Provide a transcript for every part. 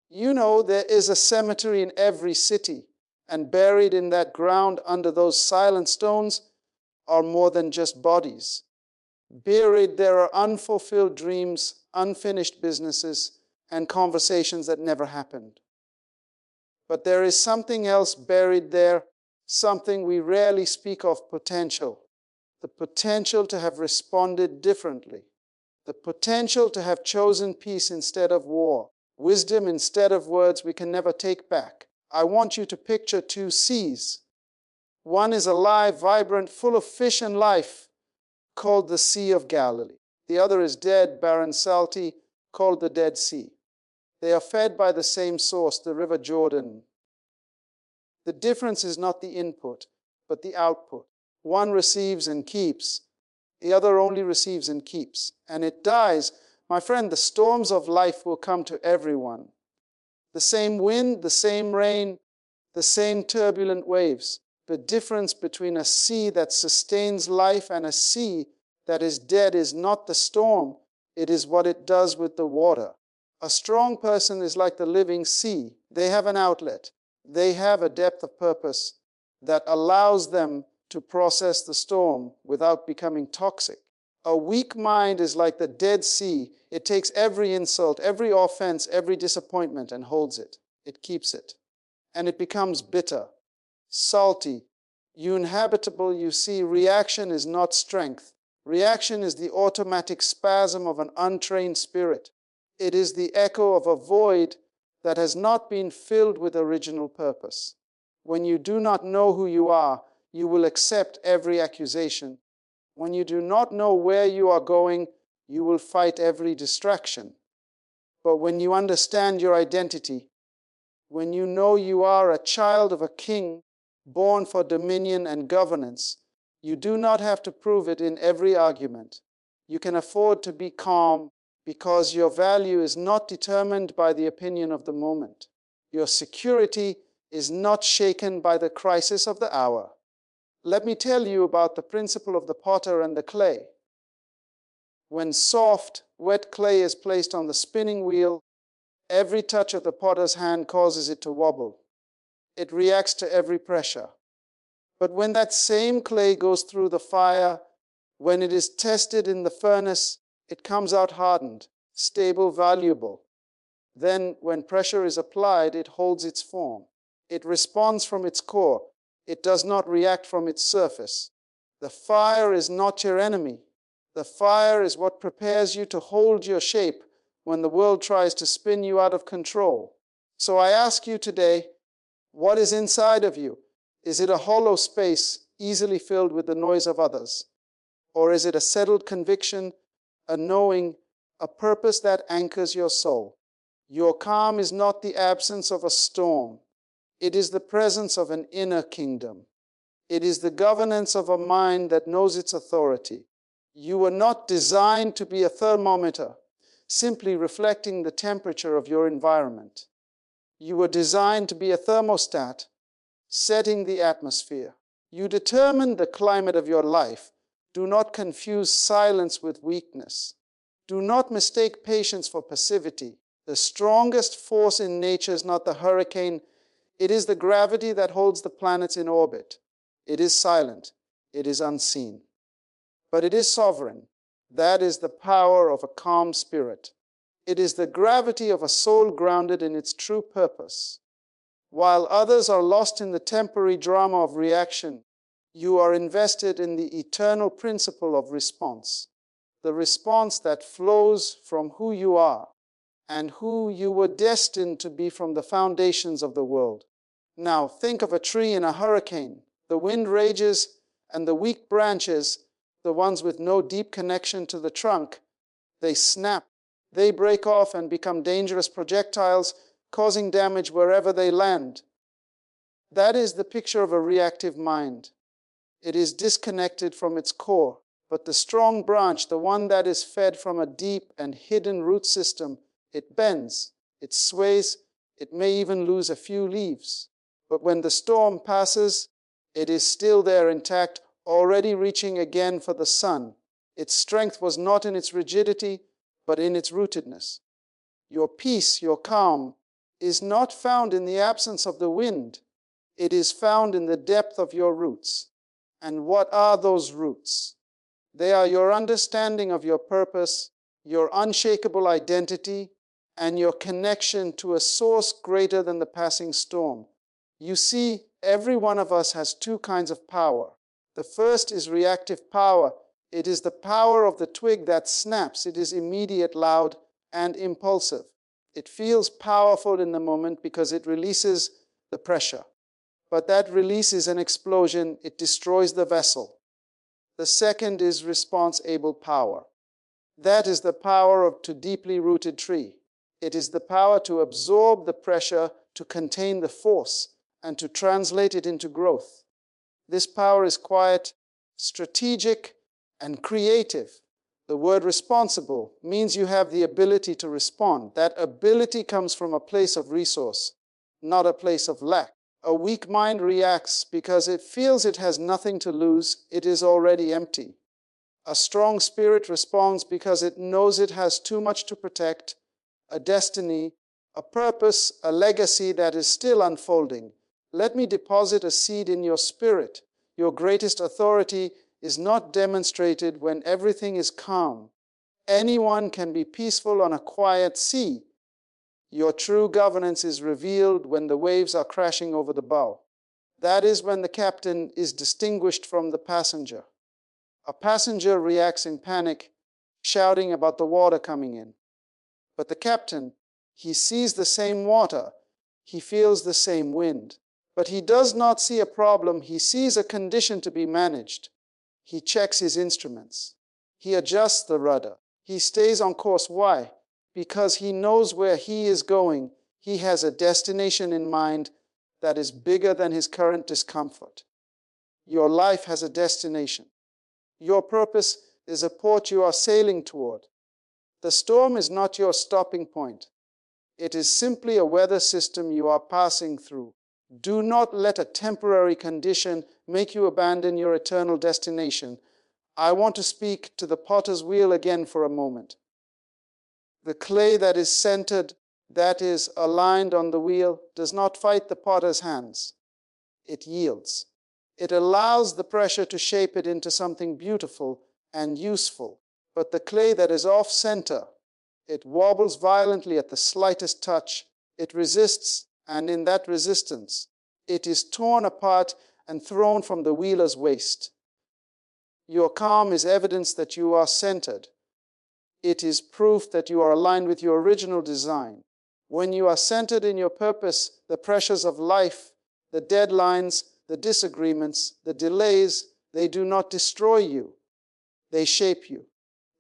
You know, there is a cemetery in every city, and buried in that ground under those silent stones are more than just bodies. Buried there are unfulfilled dreams, unfinished businesses, and conversations that never happened. But there is something else buried there, something we rarely speak of: potential. The potential to have responded differently. The potential to have chosen peace instead of war. Wisdom instead of words we can never take back. I want you to picture two seas. One is alive, vibrant, full of fish and life, called the Sea of Galilee. The other is dead, barren, salty, called the Dead Sea. They are fed by the same source, the River Jordan. The difference is not the input, but the output. One receives and keeps. The other only receives and keeps. And it dies. My friend, the storms of life will come to everyone. The same wind, the same rain, the same turbulent waves. The difference between a sea that sustains life and a sea that is dead is not the storm. It is what it does with the water. A strong person is like the living sea. They have an outlet. They have a depth of purpose that allows them to process the storm without becoming toxic. A weak mind is like the Dead Sea. It takes every insult, every offense, every disappointment and holds it. It keeps it. And it becomes bitter, salty, uninhabitable. You see, reaction is not strength. Reaction is the automatic spasm of an untrained spirit. It is the echo of a void that has not been filled with original purpose. When you do not know who you are, you will accept every accusation. When you do not know where you are going, you will fight every distraction. But when you understand your identity, when you know you are a child of a king, born for dominion and governance, you do not have to prove it in every argument. You can afford to be calm because your value is not determined by the opinion of the moment. Your security is not shaken by the crisis of the hour. Let me tell you about the principle of the potter and the clay. When soft, wet clay is placed on the spinning wheel, every touch of the potter's hand causes it to wobble. It reacts to every pressure. But when that same clay goes through the fire, when it is tested in the furnace, it comes out hardened, stable, valuable. Then, when pressure is applied, it holds its form. It responds from its core. It does not react from its surface. The fire is not your enemy. The fire is what prepares you to hold your shape when the world tries to spin you out of control. So I ask you today, what is inside of you? Is it a hollow space easily filled with the noise of others? Or is it a settled conviction, a knowing, a purpose that anchors your soul? Your calm is not the absence of a storm. It is the presence of an inner kingdom. It is the governance of a mind that knows its authority. You were not designed to be a thermometer, simply reflecting the temperature of your environment. You were designed to be a thermostat, setting the atmosphere. You determine the climate of your life. Do not confuse silence with weakness. Do not mistake patience for passivity. The strongest force in nature is not the hurricane. It is the gravity that holds the planets in orbit. It is silent. It is unseen. But it is sovereign. That is the power of a calm spirit. It is the gravity of a soul grounded in its true purpose. While others are lost in the temporary drama of reaction, you are invested in the eternal principle of response, the response that flows from who you are and who you were destined to be from the foundations of the world. Now, think of a tree in a hurricane. The wind rages, and the weak branches, the ones with no deep connection to the trunk, they snap. They break off and become dangerous projectiles, causing damage wherever they land. That is the picture of a reactive mind. It is disconnected from its core. But the strong branch, the one that is fed from a deep and hidden root system, it bends, it sways, it may even lose a few leaves. But when the storm passes, it is still there intact, already reaching again for the sun. Its strength was not in its rigidity, but in its rootedness. Your peace, your calm, is not found in the absence of the wind. It is found in the depth of your roots. And what are those roots? They are your understanding of your purpose, your unshakable identity, and your connection to a source greater than the passing storm. You see, every one of us has two kinds of power. The first is reactive power. It is the power of the twig that snaps. It is immediate, loud, and impulsive. It feels powerful in the moment because it releases the pressure. But that release is an explosion. It destroys the vessel. The second is response-able power. That is the power of a deeply rooted tree. It is the power to absorb the pressure, to contain the force, and to translate it into growth. This power is quiet, strategic, and creative. The word responsible means you have the ability to respond. That ability comes from a place of resource, not a place of lack. A weak mind reacts because it feels it has nothing to lose. It is already empty. A strong spirit responds because it knows it has too much to protect, a destiny, a purpose, a legacy that is still unfolding. Let me deposit a seed in your spirit. Your greatest authority is not demonstrated when everything is calm. Anyone can be peaceful on a quiet sea. Your true governance is revealed when the waves are crashing over the bow. That is when the captain is distinguished from the passenger. A passenger reacts in panic, shouting about the water coming in. But the captain, he sees the same water, he feels the same wind. But he does not see a problem, he sees a condition to be managed. He checks his instruments. He adjusts the rudder. He stays on course. Why? Because he knows where he is going. He has a destination in mind that is bigger than his current discomfort. Your life has a destination. Your purpose is a port you are sailing toward. The storm is not your stopping point. It is simply a weather system you are passing through. Do not let a temporary condition make you abandon your eternal destination. I want to speak to the potter's wheel again for a moment. The clay that is centered, that is aligned on the wheel, does not fight the potter's hands. It yields. It allows the pressure to shape it into something beautiful and useful. But the clay that is off-center, it wobbles violently at the slightest touch. It resists, and in that resistance, it is torn apart and thrown from the wheeler's waist. Your calm is evidence that you are centered. It is proof that you are aligned with your original design. When you are centered in your purpose, the pressures of life, the deadlines, the disagreements, the delays, they do not destroy you. They shape you.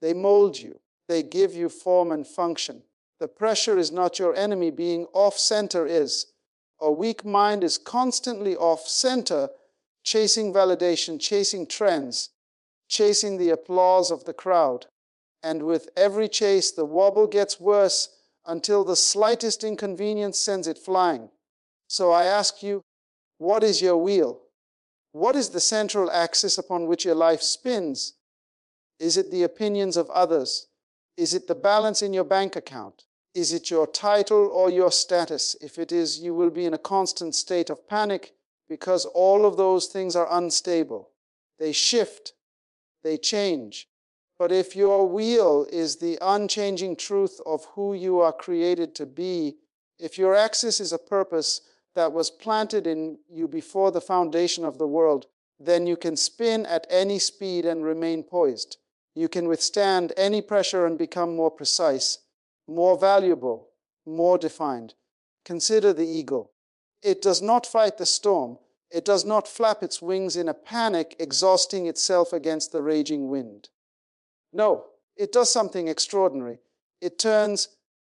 They mold you. They give you form and function. The pressure is not your enemy. Being off-center is. A weak mind is constantly off-center, chasing validation, chasing trends, chasing the applause of the crowd. And with every chase, the wobble gets worse until the slightest inconvenience sends it flying. So I ask you, what is your wheel? What is the central axis upon which your life spins? Is it the opinions of others? Is it the balance in your bank account? Is it your title or your status? If it is, you will be in a constant state of panic because all of those things are unstable. They shift. They change. But if your wheel is the unchanging truth of who you are created to be, if your axis is a purpose that was planted in you before the foundation of the world, then you can spin at any speed and remain poised. You can withstand any pressure and become more precise, more valuable, more defined. Consider the eagle. It does not fight the storm. It does not flap its wings in a panic, exhausting itself against the raging wind. No, it does something extraordinary. It turns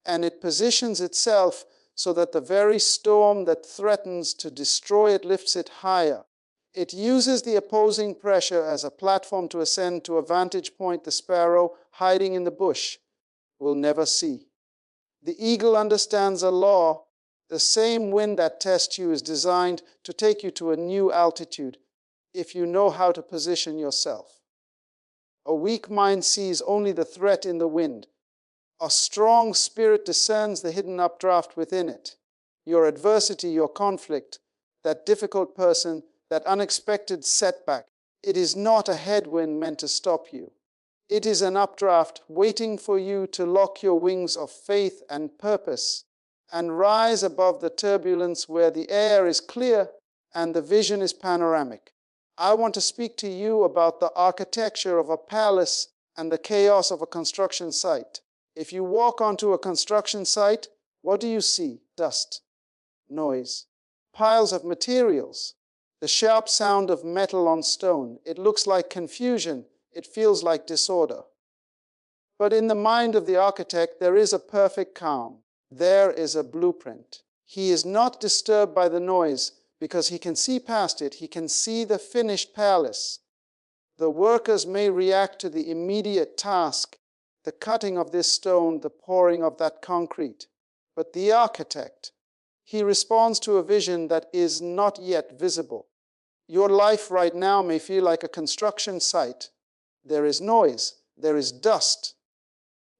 and it positions itself so that the very storm that threatens to destroy it lifts it higher. It uses the opposing pressure as a platform to ascend to a vantage point the sparrow, hiding in the bush, will never see. The eagle understands a law. The same wind that tests you is designed to take you to a new altitude if you know how to position yourself. A weak mind sees only the threat in the wind. A strong spirit discerns the hidden updraft within it. your adversity, your conflict, that difficult person, that unexpected setback. It is not a headwind meant to stop you. It is an updraft waiting for you to lock your wings of faith and purpose and rise above the turbulence where the air is clear and the vision is panoramic. I want to speak to you about the architecture of a palace and the chaos of a construction site. If you walk onto a construction site, what do you see? Dust, noise, piles of materials, the sharp sound of metal on stone. It looks like confusion. It feels like disorder. But in the mind of the architect, there is a perfect calm. There is a blueprint. He is not disturbed by the noise because he can see past it. He can see the finished palace. The workers may react to the immediate task, the cutting of this stone, the pouring of that concrete. But the architect, he responds to a vision that is not yet visible. Your life right now may feel like a construction site. There is noise, there is dust.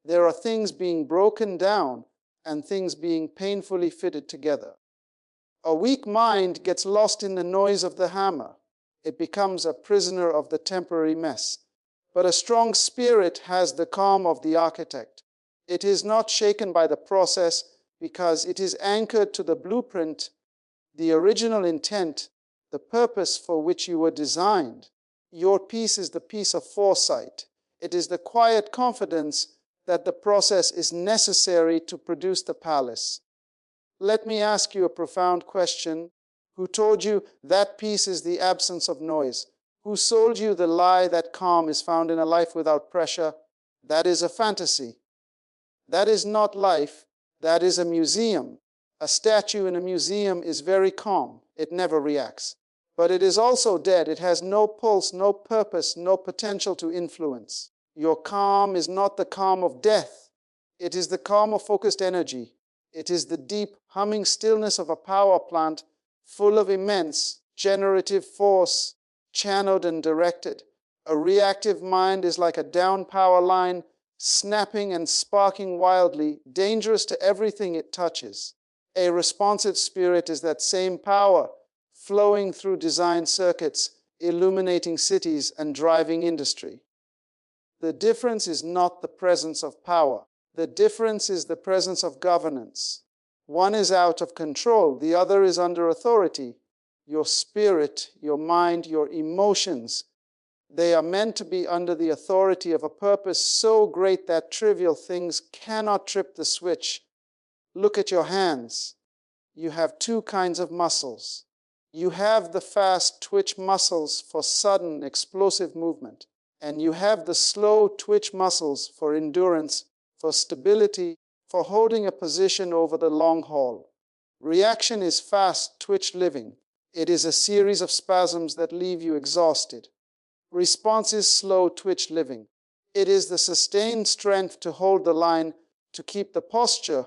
There are things being broken down and things being painfully fitted together. A weak mind gets lost in the noise of the hammer. It becomes a prisoner of the temporary mess. But a strong spirit has the calm of the architect. It is not shaken by the process because it is anchored to the blueprint, the original intent, the purpose for which you were designed. Your peace is the peace of foresight. It is the quiet confidence that the process is necessary to produce the palace. Let me ask you a profound question. Who told you that peace is the absence of noise? Who sold you the lie that calm is found in a life without pressure? That is a fantasy. That is not life. That is a museum. A statue in a museum is very calm. It never reacts. But it is also dead. It has no pulse, no purpose, no potential to influence. Your calm is not the calm of death. It is the calm of focused energy. It is the deep, humming stillness of a power plant full of immense generative force, channeled and directed. A reactive mind is like a down power line, snapping and sparking wildly, dangerous to everything it touches. A responsive spirit is that same power, flowing through design circuits, illuminating cities and driving industry. The difference is not the presence of power. The difference is the presence of governance. One is out of control, the other is under authority. Your spirit, your mind, your emotions, they are meant to be under the authority of a purpose so great that trivial things cannot trip the switch. Look at your hands. You have two kinds of muscles. You have the fast twitch muscles for sudden, explosive movement, and you have the slow twitch muscles for endurance, for stability, for holding a position over the long haul. Reaction is fast twitch living. It is a series of spasms that leave you exhausted. Response is slow twitch living. It is the sustained strength to hold the line, to keep the posture,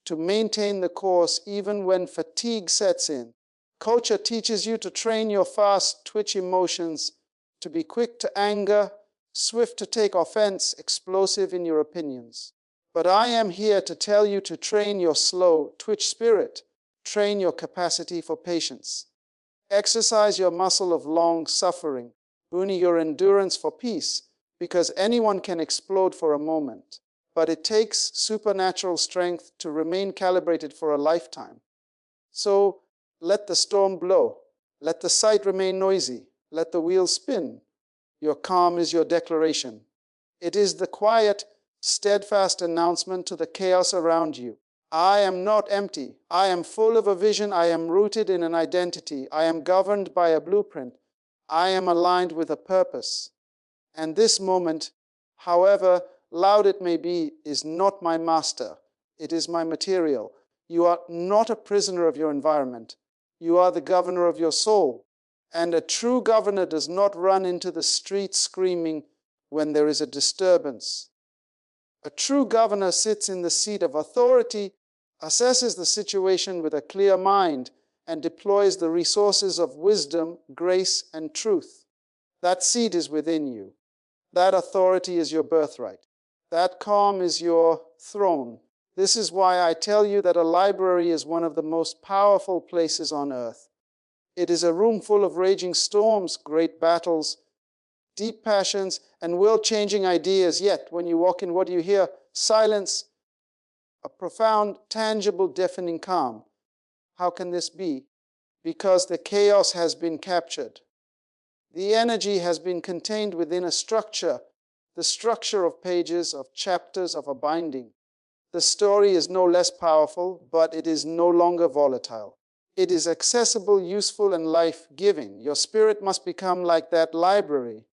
to maintain the course even when fatigue sets in. Culture teaches you to train your fast twitch emotions, to be quick to anger, swift to take offense, explosive in your opinions. But I am here to tell you to train your slow twitch spirit, train your capacity for patience. Exercise your muscle of long suffering, boon your endurance for peace, because anyone can explode for a moment. But it takes supernatural strength to remain calibrated for a lifetime. So let the storm blow. Let the site remain noisy. Let the wheels spin. Your calm is your declaration. It is the quiet, steadfast announcement to the chaos around you. I am not empty. I am full of a vision. I am rooted in an identity. I am governed by a blueprint. I am aligned with a purpose. And this moment, however loud it may be, is not my master. It is my material. You are not a prisoner of your environment. You are the governor of your soul. And a true governor does not run into the street screaming when there is a disturbance. A true governor sits in the seat of authority, assesses the situation with a clear mind, and deploys the resources of wisdom, grace, and truth. That seat is within you. That authority is your birthright. That calm is your throne. This is why I tell you that a library is one of the most powerful places on earth. It is a room full of raging storms, great battles, deep passions, and world-changing ideas. Yet, when you walk in, what do you hear? Silence, a profound, tangible, deafening calm. How can this be? Because the chaos has been captured. The energy has been contained within a structure, the structure of pages, of chapters, of a binding. The story is no less powerful, but it is no longer volatile. It is accessible, useful, and life-giving. Your spirit must become like that library.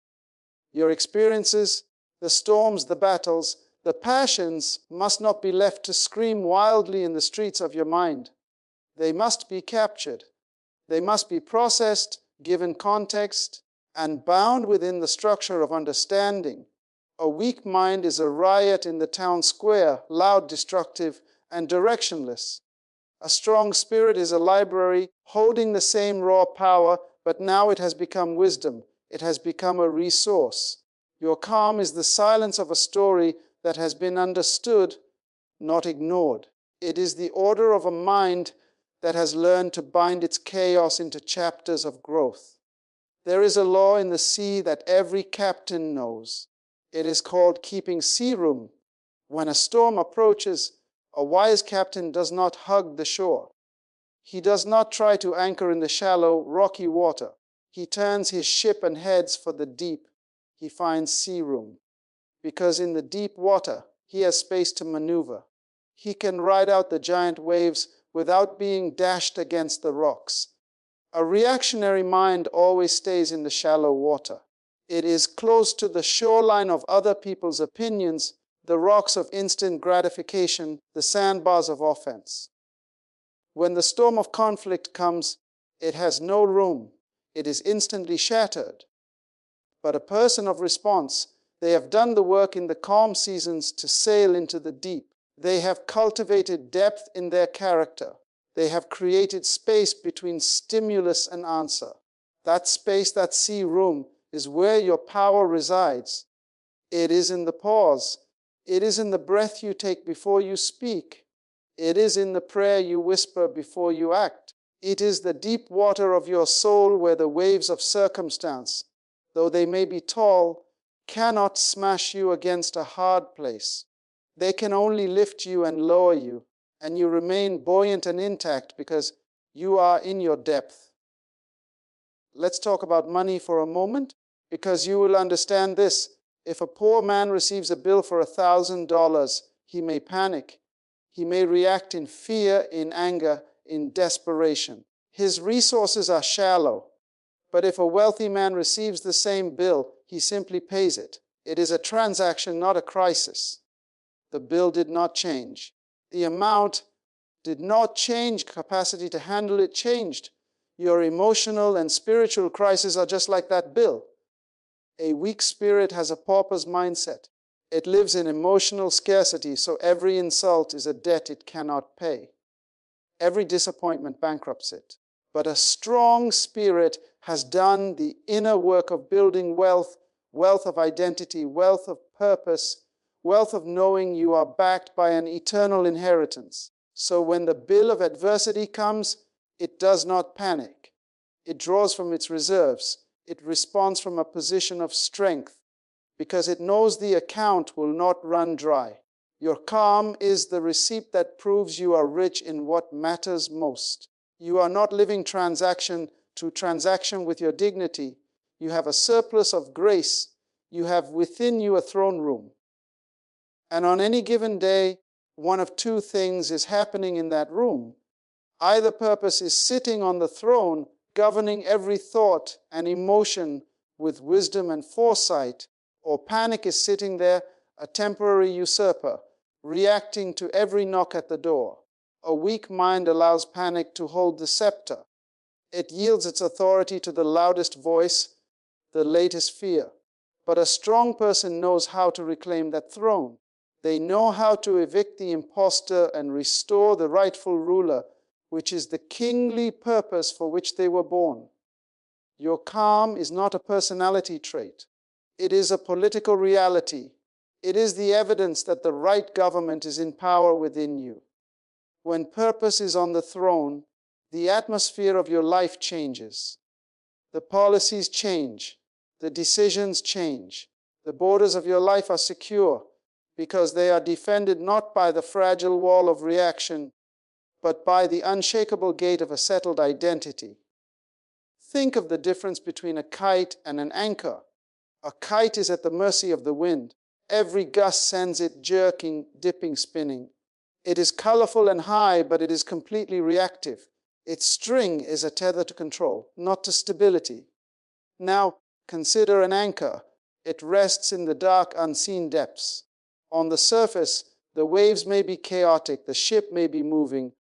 Your experiences, the storms, the battles, the passions must not be left to scream wildly in the streets of your mind. They must be captured. They must be processed, given context, and bound within the structure of understanding. A weak mind is a riot in the town square, loud, destructive, and directionless. A strong spirit is a library holding the same raw power, but now it has become wisdom. It has become a resource. Your calm is the silence of a story that has been understood, not ignored. It is the order of a mind that has learned to bind its chaos into chapters of growth. There is a law in the sea that every captain knows. It is called keeping sea room. When a storm approaches, a wise captain does not hug the shore. He does not try to anchor in the shallow, rocky water. He turns his ship and heads for the deep. He finds sea room. Because in the deep water, he has space to maneuver. He can ride out the giant waves without being dashed against the rocks. A reactionary mind always stays in the shallow water. It is close to the shoreline of other people's opinions, the rocks of instant gratification, the sandbars of offense. When the storm of conflict comes, it has no room. It is instantly shattered. But a person of response, they have done the work in the calm seasons to sail into the deep. They have cultivated depth in their character. They have created space between stimulus and answer. That space, that sea room, is where your power resides. It is in the pause. It is in the breath you take before you speak. It is in the prayer you whisper before you act. It is the deep water of your soul where the waves of circumstance, though they may be tall, cannot smash you against a hard place. They can only lift you and lower you, and you remain buoyant and intact because you are in your depth. Let's talk about money for a moment, because you will understand this. If a poor man receives a bill for $1,000, he may panic. He may react in fear, in anger, in desperation. His resources are shallow. But if a wealthy man receives the same bill, he simply pays it. It is a transaction, not a crisis. The bill did not change. The amount did not change. Capacity to handle it changed. Your emotional and spiritual crises are just like that bill. A weak spirit has a pauper's mindset. It lives in emotional scarcity, so every insult is a debt it cannot pay. Every disappointment bankrupts it. But a strong spirit has done the inner work of building wealth, wealth of identity, wealth of purpose, wealth of knowing you are backed by an eternal inheritance. So when the bill of adversity comes, it does not panic. It draws from its reserves. It responds from a position of strength because it knows the account will not run dry. Your calm is the receipt that proves you are rich in what matters most. You are not living transaction to transaction with your dignity. You have a surplus of grace. You have within you a throne room. And on any given day, one of two things is happening in that room. Either purpose is sitting on the throne, governing every thought and emotion with wisdom and foresight, or panic is sitting there, a temporary usurper, reacting to every knock at the door. A weak mind allows panic to hold the scepter. It yields its authority to the loudest voice, the latest fear. But a strong person knows how to reclaim that throne. They know how to evict the impostor and restore the rightful ruler, which is the kingly purpose for which they were born. Your calm is not a personality trait. It is a political reality. It is the evidence that the right government is in power within you. When purpose is on the throne, the atmosphere of your life changes. The policies change. The decisions change. The borders of your life are secure because they are defended not by the fragile wall of reaction, but by the unshakable gate of a settled identity. Think of the difference between a kite and an anchor. A kite is at the mercy of the wind. Every gust sends it jerking, dipping, spinning. It is colorful and high, but it is completely reactive. Its string is a tether to control, not to stability. Now, consider an anchor. It rests in the dark, unseen depths. On the surface, the waves may be chaotic, the ship may be moving,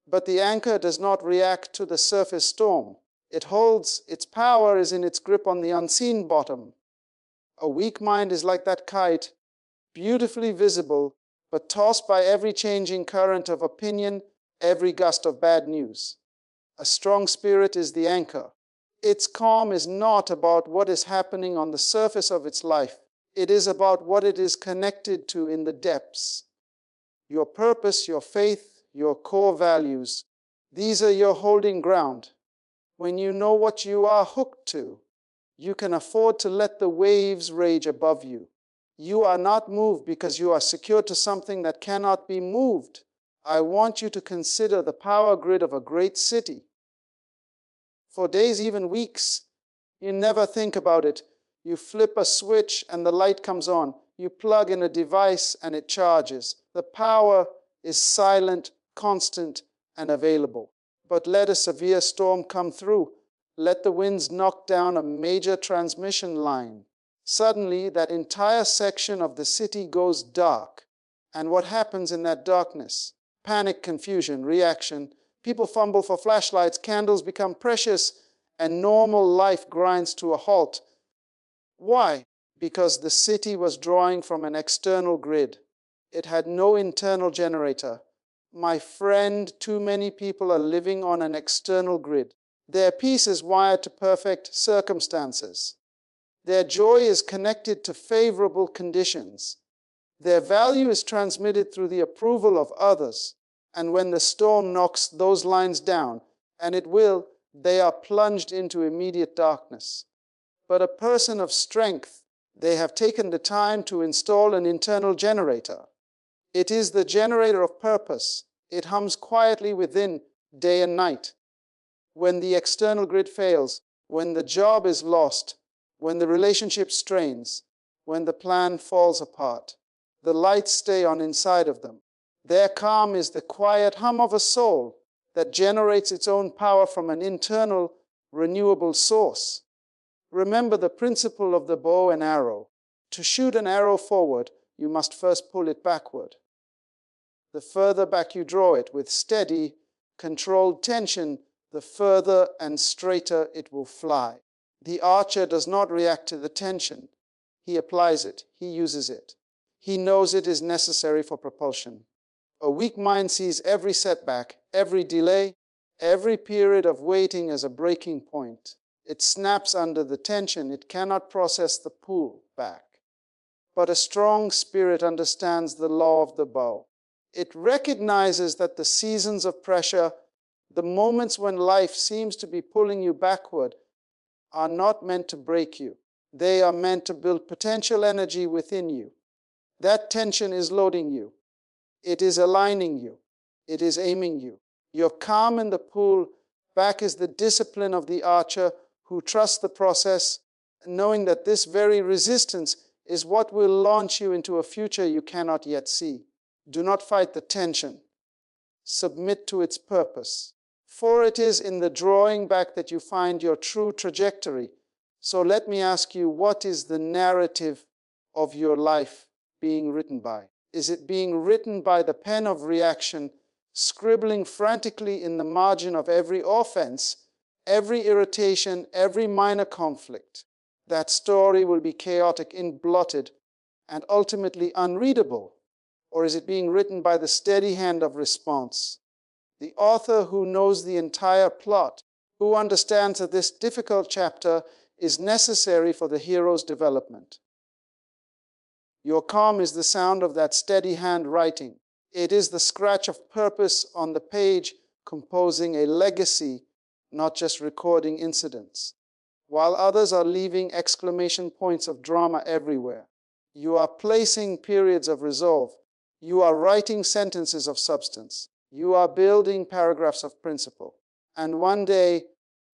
but the anchor does not react to the surface storm. It holds, its power is in its grip on the unseen bottom. A weak mind is like that kite, beautifully visible, but tossed by every changing current of opinion, every gust of bad news. A strong spirit is the anchor. Its calm is not about what is happening on the surface of its life. It is about what it is connected to in the depths. Your purpose, your faith, your core values, these are your holding ground. When you know what you are hooked to, you can afford to let the waves rage above you. You are not moved because you are secured to something that cannot be moved. I want you to consider the power grid of a great city. For days, even weeks, you never think about it. You flip a switch and the light comes on. You plug in a device and it charges. The power is silent, constant, and available. But let a severe storm come through. Let the winds knock down a major transmission line. Suddenly, that entire section of the city goes dark. And what happens in that darkness? Panic, confusion, reaction. People fumble for flashlights, candles become precious, and normal life grinds to a halt. Why? Because the city was drawing from an external grid. It had no internal generator. My friend, too many people are living on an external grid. Their peace is wired to perfect circumstances. Their joy is connected to favorable conditions. Their value is transmitted through the approval of others. And when the storm knocks those lines down, and it will, they are plunged into immediate darkness. But a person of strength, they have taken the time to install an internal generator. It is the generator of purpose. It hums quietly within, day and night. When the external grid fails, when the job is lost, when the relationship strains, when the plan falls apart, the lights stay on inside of them. Their calm is the quiet hum of a soul that generates its own power from an internal, renewable source. Remember the principle of the bow and arrow. To shoot an arrow forward, you must first pull it backward. The further back you draw it with steady, controlled tension, the further and straighter it will fly. The archer does not react to the tension. He applies it. He uses it. He knows it is necessary for propulsion. A weak mind sees every setback, every delay, every period of waiting as a breaking point. It snaps under the tension. It cannot process the pull back. But a strong spirit understands the law of the bow. It recognizes that the seasons of pressure, the moments when life seems to be pulling you backward, are not meant to break you. They are meant to build potential energy within you. That tension is loading you. It is aligning you. It is aiming you. Your calm in the pull back is the discipline of the archer who trusts the process, knowing that this very resistance is what will launch you into a future you cannot yet see. Do not fight the tension. Submit to its purpose. For it is in the drawing back that you find your true trajectory. So let me ask you, what is the narrative of your life being written by? Is it being written by the pen of reaction, scribbling frantically in the margin of every offense, every irritation, every minor conflict? That story will be chaotic, blotted, and ultimately unreadable. Or is it being written by the steady hand of response? The author who knows the entire plot, who understands that this difficult chapter is necessary for the hero's development. Your calm is the sound of that steady hand writing. It is the scratch of purpose on the page, composing a legacy, not just recording incidents. While others are leaving exclamation points of drama everywhere, you are placing periods of resolve. You are writing sentences of substance. You are building paragraphs of principle. And one day,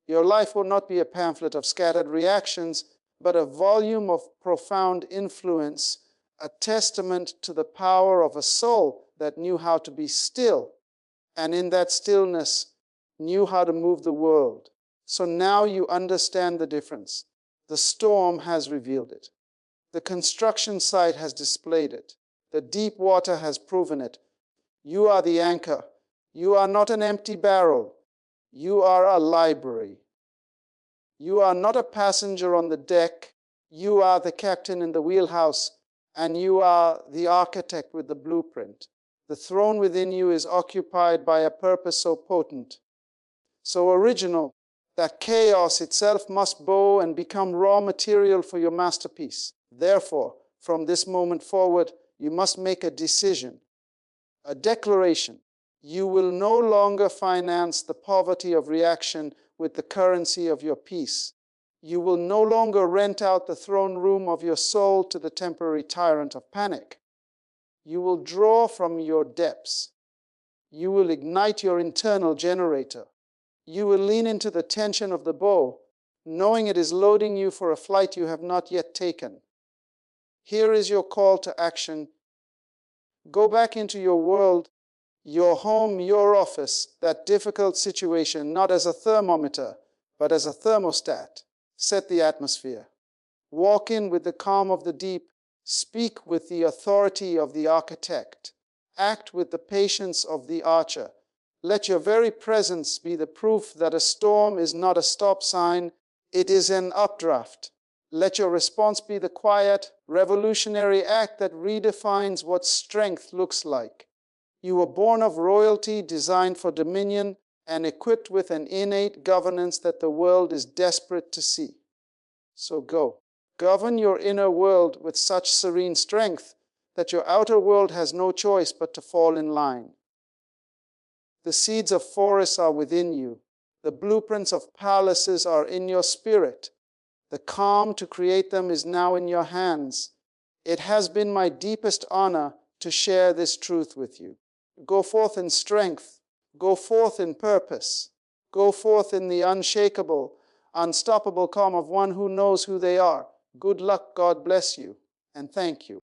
your life will not be a pamphlet of scattered reactions, but a volume of profound influence, a testament to the power of a soul that knew how to be still, and in that stillness, knew how to move the world. So now you understand the difference. The storm has revealed it. The construction site has displayed it. The deep water has proven it. You are the anchor. You are not an empty barrel. You are a library. You are not a passenger on the deck. You are the captain in the wheelhouse, and you are the architect with the blueprint. The throne within you is occupied by a purpose so potent, so original, that chaos itself must bow and become raw material for your masterpiece. Therefore, from this moment forward, you must make a decision, a declaration. You will no longer finance the poverty of reaction with the currency of your peace. You will no longer rent out the throne room of your soul to the temporary tyrant of panic. You will draw from your depths. You will ignite your internal generator. You will lean into the tension of the bow, knowing it is loading you for a flight you have not yet taken. Here is your call to action. Go back into your world, your home, your office, that difficult situation, not as a thermometer, but as a thermostat. Set the atmosphere. Walk in with the calm of the deep. Speak with the authority of the architect. Act with the patience of the archer. Let your very presence be the proof that a storm is not a stop sign, it is an updraft. Let your response be the quiet, revolutionary act that redefines what strength looks like. You were born of royalty, designed for dominion, and equipped with an innate governance that the world is desperate to see. So go. Govern your inner world with such serene strength that your outer world has no choice but to fall in line. The seeds of forests are within you. The blueprints of palaces are in your spirit. The calm to create them is now in your hands. It has been my deepest honor to share this truth with you. Go forth in strength. Go forth in purpose. Go forth in the unshakable, unstoppable calm of one who knows who they are. Good luck, God bless you, and thank you.